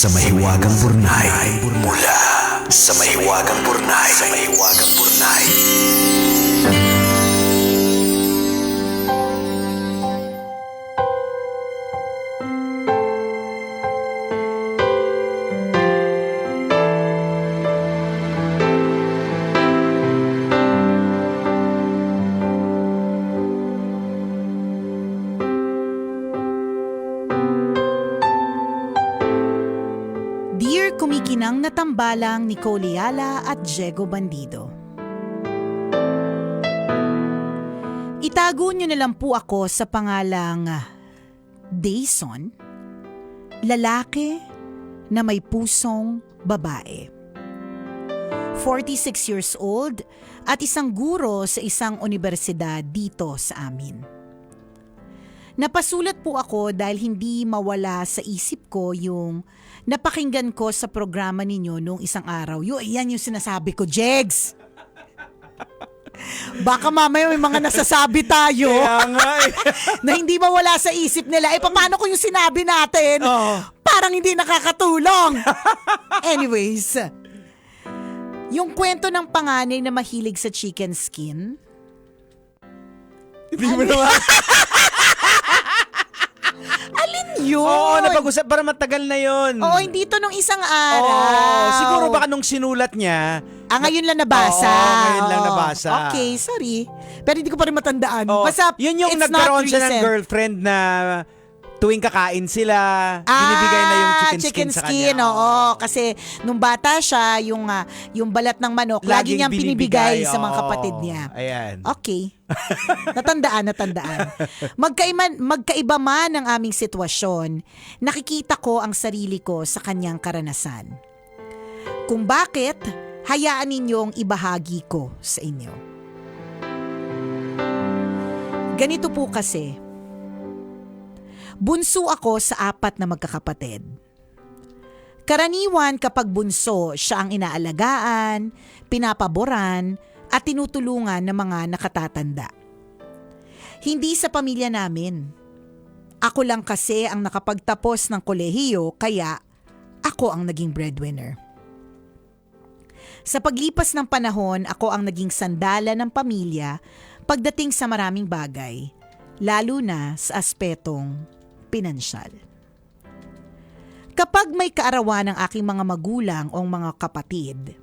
sa Mahiwagang Burnay. Mula sa Mahiwagang Burnay. Sa Mahiwagang Burnay. Kumikinang na tambalang Nicole Ayala at Diego Bandido. Itago niyo na lang po ako sa pangalang Dayson, lalaki na may pusong babae. 46 years old at isang guro sa isang universidad dito sa amin. Napasulat po ako dahil hindi mawala sa isip ko yung napakinggan ko sa programa ninyo nung isang araw. Yan yung sinasabi ko, Jegs! Baka mamaya may mga nasasabi tayo na hindi mawala sa isip nila. Paano ko yung sinabi natin? Parang hindi nakakatulong. Anyways, yung kwento ng panganay na mahilig sa chicken skin. Hindi mo naman. Alin yun? Oo, napag-usap. Para matagal na yun. Oo, hindi to nung isang araw. Oo, siguro baka nung sinulat niya. Ngayon lang nabasa. Oo, ngayon lang nabasa. Okay, sorry. Pero hindi ko pa rin matandaan. Oo, Basta, yun yung it's nagkaroon not siya ng recent. girlfriend na tuwing kakain sila, binibigay na yung chicken skin sa kanya. Oo. Kasi nung bata siya, yung balat ng manok, lagi niyang pinibigay sa mga kapatid niya. Ayan. Okay. Natandaan. Magkaiba man ang aming sitwasyon, nakikita ko ang sarili ko sa kanyang karanasan. Kung bakit, hayaan ninyong ibahagi ko sa inyo. Ganito po kasi, bunso ako sa 4 na magkakapatid. Karaniwan kapag bunso, siya ang inaalagaan, pinapaboran, at tinutulungan ng mga nakatatanda. Hindi sa pamilya namin. Ako lang kasi ang nakapagtapos ng kolehiyo, kaya ako ang naging breadwinner. Sa paglipas ng panahon, ako ang naging sandala ng pamilya pagdating sa maraming bagay, lalo na sa aspetong pinansyal. Kapag may kaarawan ng aking mga magulang o mga kapatid,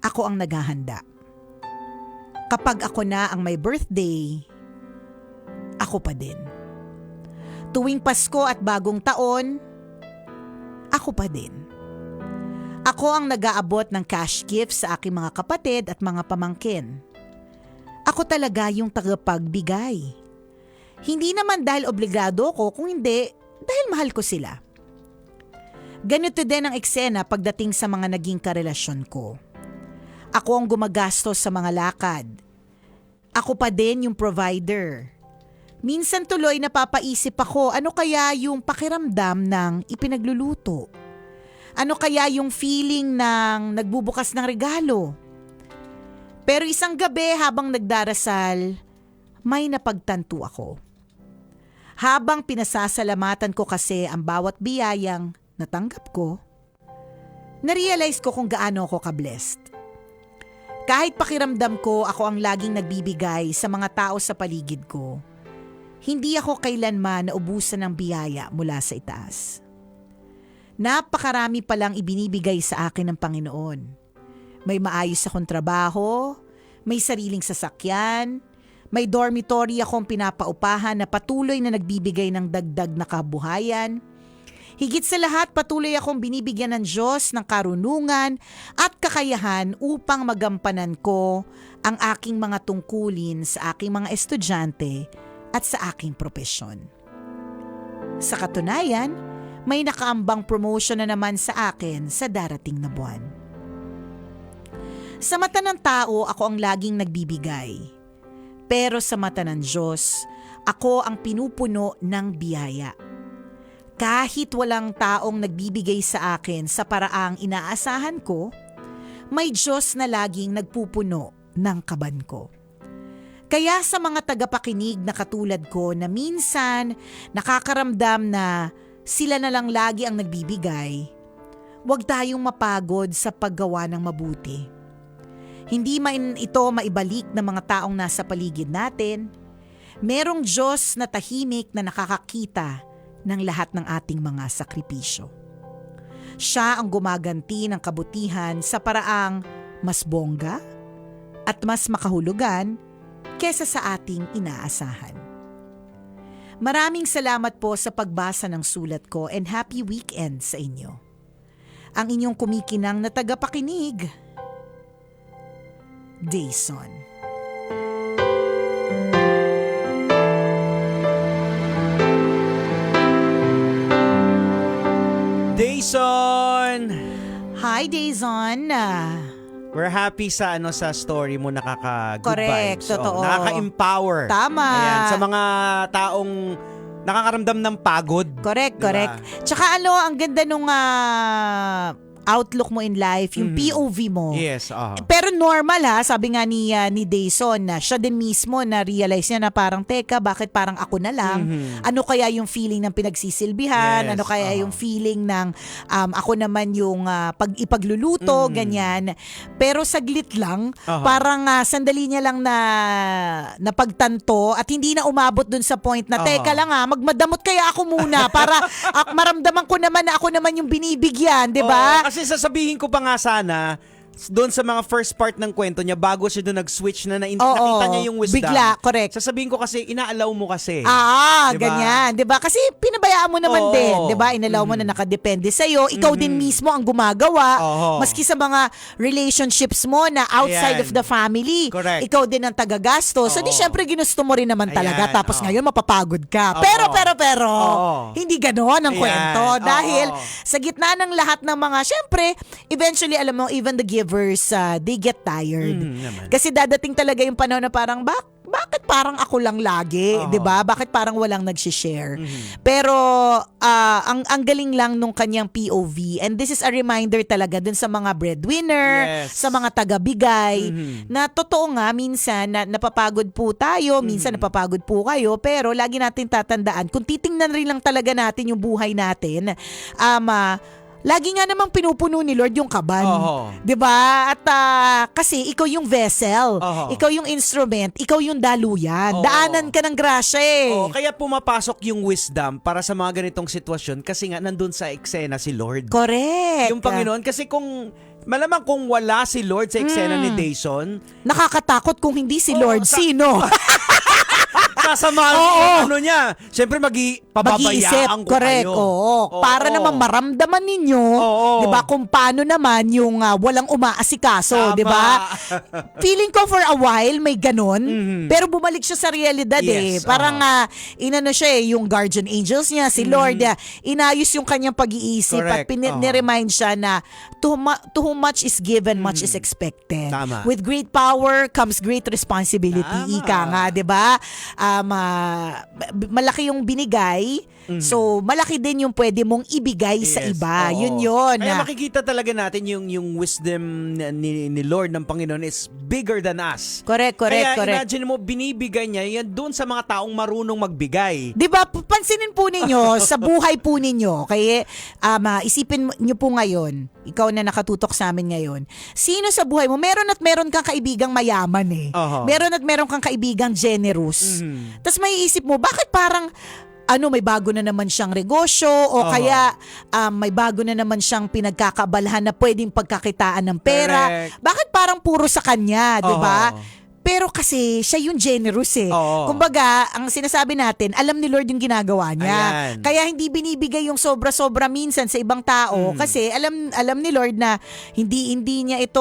ako ang naghahanda. Kapag ako na ang may birthday, ako pa din. Tuwing Pasko at Bagong Taon, ako pa din. Ako ang nag-aabot ng cash gifts sa aking mga kapatid at mga pamangkin. Ako talaga yung tagapagbigay. Hindi naman dahil obligado ko, kung hindi, dahil mahal ko sila. Ganito din ang eksena pagdating sa mga naging karelasyon ko. Ako ang gumagastos sa mga lakad. Ako pa din yung provider. Minsan tuloy napapaisip ako, ano kaya yung pakiramdam ng ipinagluluto? Ano kaya yung feeling ng nagbubukas ng regalo? Pero isang gabi habang nagdarasal, may napagtanto ako. Habang pinasasalamatan ko kasi ang bawat biyayang natanggap ko, narealize ko kung gaano ako ka-blessed. Kahit pakiramdam ko ako ang laging nagbibigay sa mga tao sa paligid ko, hindi ako kailanman naubusan ng biyaya mula sa itaas. Napakarami palang ibinibigay sa akin ng Panginoon. May maayos akong trabaho, may sariling sasakyan, may dormitory akong pinapaupahan na patuloy na nagbibigay ng dagdag na kabuhayan. Higit sa lahat, patuloy akong binibigyan ng Diyos ng karunungan at kakayahan upang magampanan ko ang aking mga tungkulin sa aking mga estudyante at sa aking propesyon. Sa katunayan, may nakaambang promotion na naman sa akin sa darating na buwan. Sa mata ng tao, ako ang laging nagbibigay. Pero sa mata ng Diyos, ako ang pinupuno ng biyaya. Kahit walang taong nagbibigay sa akin sa paraang inaasahan ko, may Diyos na laging nagpupuno ng kaban ko. Kaya sa mga tagapakinig na katulad ko na minsan nakakaramdam na sila na lang lagi ang nagbibigay, huwag tayong mapagod sa paggawa ng mabuti. Hindi man ito maibalik ng mga taong nasa paligid natin. Merong Diyos na tahimik na nakakakita ng lahat ng ating mga sakripisyo. Siya ang gumaganti ng kabutihan sa paraang mas bongga at mas makahulugan kesa sa ating inaasahan. Maraming salamat po sa pagbasa ng sulat ko and happy weekend sa inyo. Ang inyong kumikinang na tagapakinig, Dayson. Dayson! Hi, Dayson. We're happy sa sa story mo, nakaka-good Correct, vibes. totoo. Nakaka-empower. Tama. Ayan, sa mga taong nakakaramdam ng pagod. Correct, Diba? correct. Tsaka ang ganda nung outlook mo in life, yung POV mo. Yes, Pero normal sabi nga ni Dayson na siya din mismo na realize niya na parang teka, bakit parang ako na lang? Ano kaya yung feeling ng pinagsisilbihan? Yes, Ano kaya yung feeling ng ako naman yung ipagluluto, ganyan. Pero saglit lang, parang sandali niya lang na pagtanto at hindi na umabot dun sa point na teka lang magmadamot kaya ako muna para maramdaman ko naman na ako naman yung binibigyan, 'di ba? Kasi sasabihin ko pa nga sana, doon sa mga first part ng kwento niya, bago siya doon nag-switch na nakita niya yung wisdom. Bigla, correct. Sasabihin ko kasi, inaalaw mo kasi. Diba? Ganyan. Diba? Kasi pinabayaan mo naman din. Diba? Inalaw mo na nakadepende sa'yo. Ikaw din mismo ang gumagawa. Maski sa mga relationships mo na outside of the family. Correct. Ikaw din ang tagagasto. So di syempre ginusto mo rin naman talaga. Ayan. Tapos ngayon mapapagod ka. Pero, hindi ganoon ang kwento. Dahil sa gitna ng lahat ng mga, syempre, eventually, alam mo, even the givers, they get tired. Kasi dadating talaga yung panahon na parang, bakit parang ako lang lagi? 'Di ba? Bakit parang walang nagsi-share? Pero ang galing lang nung kanyang POV, and this is a reminder talaga dun sa mga breadwinner, sa mga tagabigay, na totoo nga minsan na napapagod po tayo, minsan napapagod po kayo, pero lagi natin tatandaan, kung titingnan rin lang talaga natin yung buhay natin, lagi nga namang pinupuno ni Lord yung kaban. 'Di ba? At kasi ikaw yung vessel, ikaw yung instrument, ikaw yung daluyan. Daanan ka ng grasya Kaya pumapasok yung wisdom para sa mga ganitong sitwasyon kasi nga nandun sa eksena si Lord. Correct. Yung Panginoon, kasi malamang kung wala si Lord sa eksena ni Dayson, nakakatakot kung hindi si Lord. Sino? sasamahan niya. Siyempre pababayaan ko correct. kayo. Para naman maramdaman ninyo, 'di ba, kung paano naman yung walang umaasikaso, 'di ba? Feeling ko for a while may ganon, pero bumalik siya sa realidad Parang inano siya yung guardian angels niya, si Lord, inayos yung kanyang pag-iisip. Correct. At ni-remind siya na to whom much is given, much is expected. Tama. With great power comes great responsibility. Ika nga, 'di ba? Malaki yung binigay, so malaki din yung pwede mong ibigay sa iba. Yun. Kaya makikita talaga natin yung wisdom ni Lord ng Panginoon is bigger than us. Correct. Kaya imagine mo, binibigay niya yan doon sa mga taong marunong magbigay. Diba, pansinin po ninyo sa buhay po ninyo. Kaya isipin niyo po ngayon, ikaw na nakatutok sa amin ngayon, sino sa buhay mo, meron kang kaibigang mayaman meron kang kaibigang generous. Tapos may isip mo, bakit parang may bago na naman siyang negosyo o kaya may bago na naman siyang pinagkakabalahan na pwedeng pagkakitaan ng pera. Correct. Bakit parang puro sa kanya, 'di ba? Pero kasi siya yung generous Kumbaga, ang sinasabi natin, alam ni Lord yung ginagawa niya. Ayan. Kaya hindi binibigay yung sobra-sobra minsan sa ibang tao kasi alam ni Lord na hindi niya ito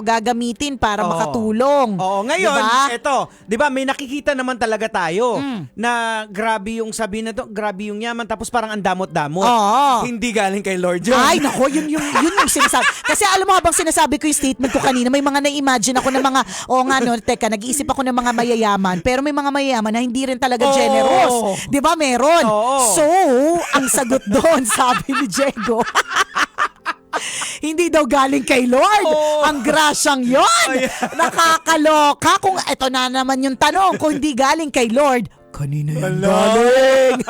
gagamitin para makatulong. Ngayon, diba? eto, 'di ba, may nakikita naman talaga tayo na grabe yung sabi na to, grabe yung yaman, tapos parang ang damot-damot. Hindi galing kay Lord yun. Ay, nako, yun yung sinasabi. Kasi alam mo, habang sinasabi ko yung statement ko kanina, may mga na-imagine ako ng mga, nag-iisip ako ng mga mayayaman, pero may mga mayayaman na hindi rin talaga generous. 'Di ba? Meron. So, ang sagot doon, sabi ni Diego, hindi daw galing kay Lord. Ang grasyang yon. Nakakaloka. Kung ito na naman yung tanong, kung hindi galing kay Lord, kanina yan galing.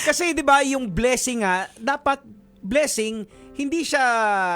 Kasi 'di ba, yung blessing dapat blessing hindi siya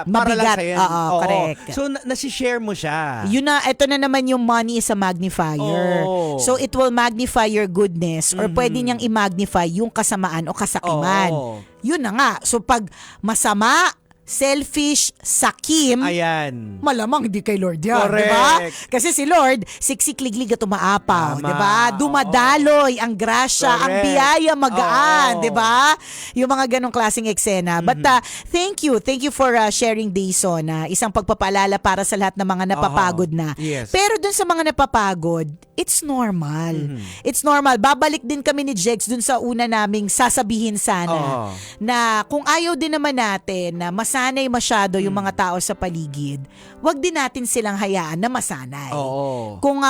para lang Mabigat. sa'yo. Oo, correct. So, nasi-share mo siya. Yun na, ito na naman yung money is a magnifier. Oo. So, it will magnify your goodness or pwede niyang i-magnify yung kasamaan o kasakiman. Oo. Yun na nga. So, pag masama, selfish, sakim, Ayan. malamang hindi kay Lord yan, Correct. di ba? Kasi si Lord, siksik-liglig at umaapaw, Tama. di ba? Dumadaloy ang grasya, ang Correct. biyaya magaan, Oo. di ba? Yung mga ganong klaseng eksena. But thank you for sharing Dayson, isang pagpapaalala para sa lahat ng mga napapagod na. Yes. Pero dun sa mga napapagod, it's normal. It's normal. Babalik din kami ni Jex dun sa una naming sasabihin sana na kung ayaw din naman natin na masanay masyado yung mga tao sa paligid, wag din natin silang hayaan na masanay. Oo. Kung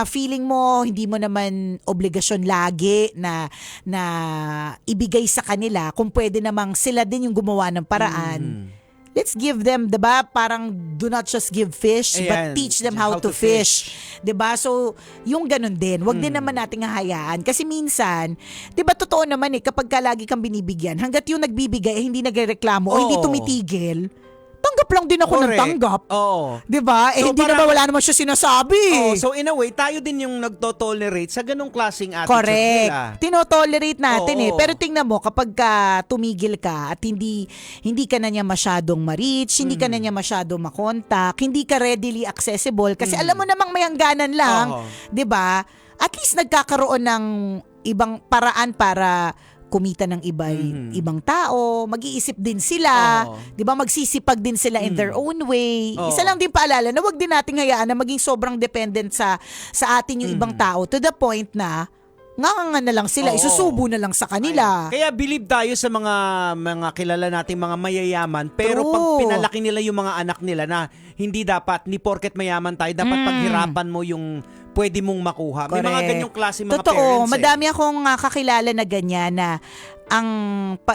feeling mo hindi mo naman obligasyon lagi na ibigay sa kanila, kung pwede namang sila din yung gumawa ng paraan. Let's give them, 'di ba? Parang do not just give fish, but Ayan, teach them how to fish. 'Di ba? So, yung ganun din. Wag din naman nating hahayaan kasi minsan, 'di ba totoo naman kapag lagi kang binibigyan, hangga't yung nagbibigay hindi nagrereklamo o hindi Oo. tumitigil, tanggap lang din ako ng Correct. tanggap. Oo. 'Di ba? So, Hindi naman parang- wala naman siya sinasabi. So in a way, tayo din yung nagto-tolerate sa ganong klaseng attitude Correct. nila. Tinotolerate natin Oo. Pero tingnan mo, kapag tumigil ka at hindi ka na niya masyadong ma-reach, hindi ka na niya masyadong makontak, hindi ka readily accessible, kasi alam mo namang may hangganan lang, Oo. 'di ba? At least nagkakaroon ng ibang paraan para kumita ng ibang tao, mag-iisip din sila, Oo. 'di ba? Magsisipag din sila in their own way. Oo. Isa lang din paalala na wag din nating hayaan na maging sobrang dependent sa atin yung ibang tao to the point na nga na lang sila, Oo. isusubo na lang sa kanila. Kaya believe tayo sa mga kilala nating mga mayayaman, pero True. pag pinalaki nila yung mga anak nila na hindi dapat, ni porket mayaman tayo, dapat paghirapan mo yung pwede mong makuha. May mga Correct. ganyong klase mga Totoo, parents. madami akong kakilala na ganyan na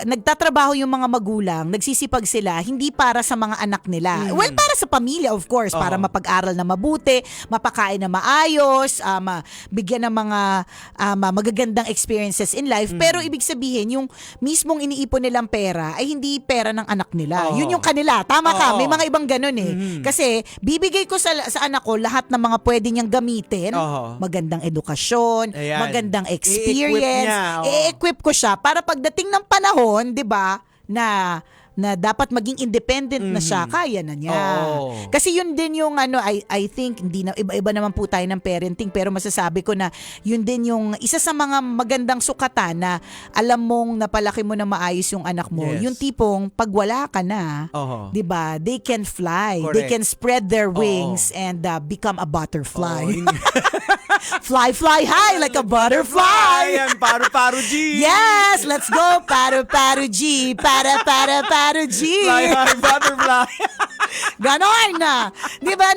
nagtatrabaho yung mga magulang, nagsisipag sila, hindi para sa mga anak nila. Well, para sa pamilya, of course, para mapag-aral na mabuti, mapakain na maayos, bigyan ng mga magagandang experiences in life. Pero ibig sabihin, yung mismong iniipon nilang pera ay hindi pera ng anak nila. Oo. Yun yung kanila. Tama ka, Oo. may mga ibang ganun Kasi bibigay ko sa anak ko lahat ng mga pwede niyang gamitin. Oo. Magandang edukasyon, Ayan. magandang I-equip experience. niya, oo. I-equip ko siya para pagdating ng panahon, 'di ba, na dapat maging independent na siya, kaya na niya. Oo. Kasi yun din yung I think hindi na iba naman po tayo ng parenting, pero masasabi ko na yun din yung isa sa mga magandang sukatan na alam mong napalaki mo na maayos yung anak mo. Yes. Yung tipong pag wala ka na, Oo. 'di ba? They can fly. Correct. They can spread their Oo. wings and become a butterfly. Oo. Fly high like a butterfly. Ayan, paru-paru G. Yes, let's go. Paru G. Para G. Fly high, butterfly. Ganon na. Di ba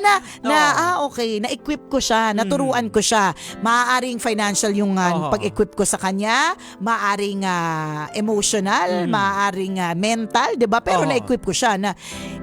okay, na-equip ko siya, naturuan ko siya. Maaaring financial yung pag-equip ko sa kanya, maaaring emotional, maaaring mental, di ba? Pero na-equip ko siya na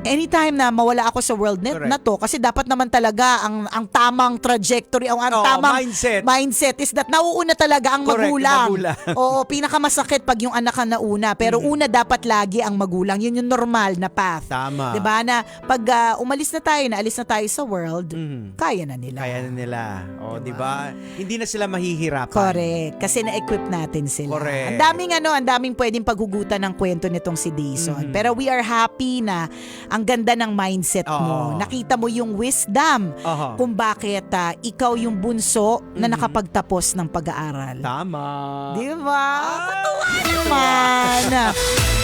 anytime na mawala ako sa world na to, kasi dapat naman talaga ang tamang trajectory, ang tamang mindset is that nauuna talaga ang Correct, magulang. magulang. Oo, pinakamasakit pag yung anak ang nauna, pero una dapat lagi ang magulang. Yun yung normal na path. Tama. 'Di ba? Na pag umalis na tayo sa world, kaya na nila. Kaya na nila. O, di ba? Hindi na sila mahihirapan. Correct. Kasi na-equip natin sila. Correct. Ang daming pwedeng paghugutan ng kwento nitong si Dayson. Pero we are happy na ang ganda ng mindset mo. Oo. Nakita mo yung wisdom Oo. kung bakit ikaw yung bunso na nakapagtapos ng pag-aaral. Tama. Di ba? Totoo naman.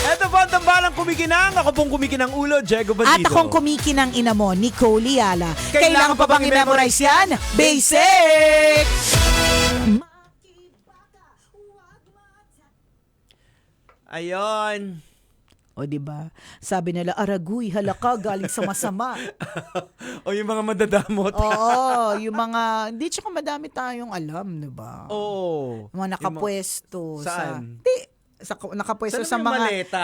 Eto po ang tambalang kumikinang. Ako pong kumikinang ulo, Diego At Bandido. akong kumikinang ina mo, Nicole Liala. Kailangan pa bang i-memorize yan? Basic! Ayun. O di ba? Sabi nila, araguy, halaka, galing sa masama. O yung mga madadamot. Oo, yung mga, hindi tsaka madami tayong alam, di ba? Oo. Mga nakapwesto. Saan? Nakapuesto Saan sa yung mga... maleta?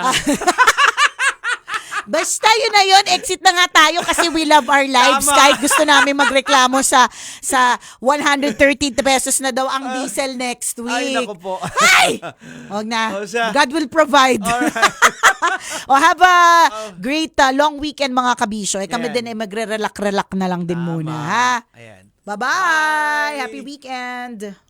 Basta yun na yun, exit na nga tayo kasi we love our lives. Tama. Kahit gusto namin magreklamo sa 130 pesos na daw ang diesel next week. Ay, naku po. Ay! Huwag na. O siya. God will provide. Alright. O have a great long weekend mga kabisyo. Kami Yan. din ay magre-relax na lang din Tama. muna, ha? Ayan. Bye-bye! Happy weekend!